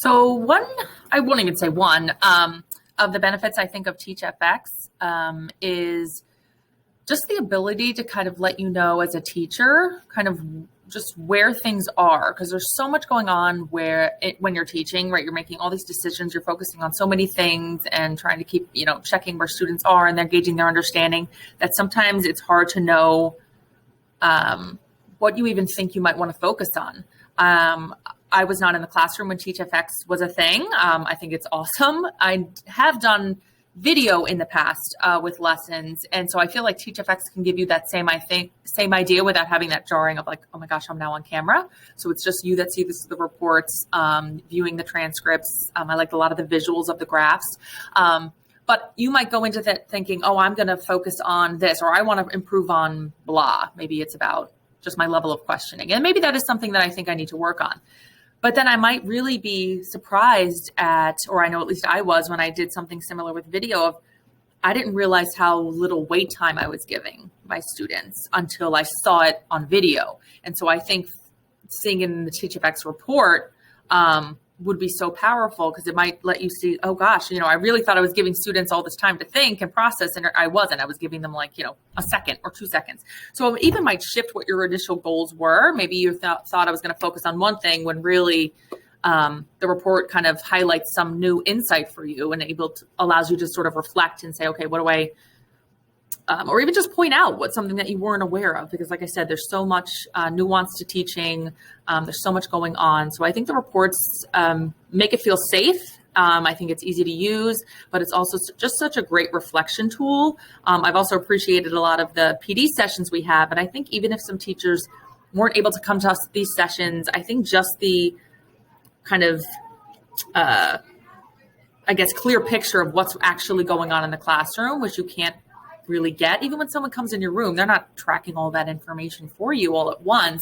So I won't even say one, of the benefits I think of TeachFX is just the ability to kind of let you know as a teacher, kind of just where things are, because there's so much going on when you're teaching, right? You're making all these decisions, you're focusing on so many things and trying to keep, checking where students are and they're gauging their understanding, that sometimes it's hard to know what you even think you might want to focus on. I was not in the classroom when TeachFX was a thing. I think it's awesome. I have done video in the past with lessons. And so I feel like TeachFX can give you that same idea without having that jarring of like, oh my gosh, I'm now on camera. So it's just you that see the reports, viewing the transcripts. I like a lot of the visuals of the graphs. But you might go into that thinking, oh, I'm going to focus on this, or I want to improve on blah. Maybe it's about just my level of questioning. And maybe that is something that I think I need to work on. But then I might really be surprised or I know at least I was when I did something similar with video I didn't realize how little wait time I was giving my students until I saw it on video. And so I think seeing it in the TeachFX report would be so powerful, because it might let you see, oh gosh, I really thought I was giving students all this time to think and process, and I wasn't. I was giving them like, a second or 2 seconds. So it even might shift what your initial goals were. Maybe you thought I was going to focus on one thing when really the report kind of highlights some new insight for you and allows you to sort of reflect and say, okay, what do I, or even just point out what's something that you weren't aware of, because like I said, there's so much nuance to teaching. There's so much going on. So I think the reports make it feel safe. I think it's easy to use, but it's also just such a great reflection tool. I've also appreciated a lot of the PD sessions we have. And I think even if some teachers weren't able to come to us these sessions, I think just the kind of, clear picture of what's actually going on in the classroom, which you can't really get. Even when someone comes in your room, they're not tracking all that information for you all at once.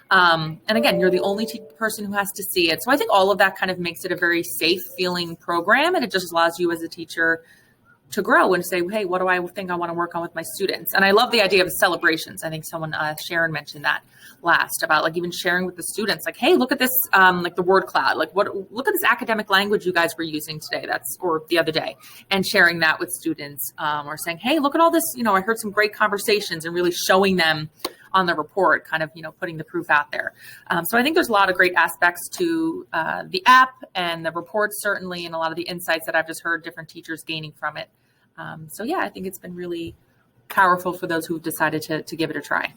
And again, you're the only person who has to see it. So I think all of that kind of makes it a very safe feeling program. And it just allows you as a teacher to grow and say, hey, what do I think I want to work on with my students? And I love the idea of celebrations. I think Sharon mentioned that last, about like even sharing with the students, like, hey, look at this, like the word cloud, like look at this academic language you guys were using today, or the other day, and sharing that with students, or saying, hey, look at all this, I heard some great conversations, and really showing them on the report, kind of, putting the proof out there. So I think there's a lot of great aspects to the app and the reports, certainly, and a lot of the insights that I've just heard different teachers gaining from it. So yeah, I think it's been really powerful for those who've decided to give it a try.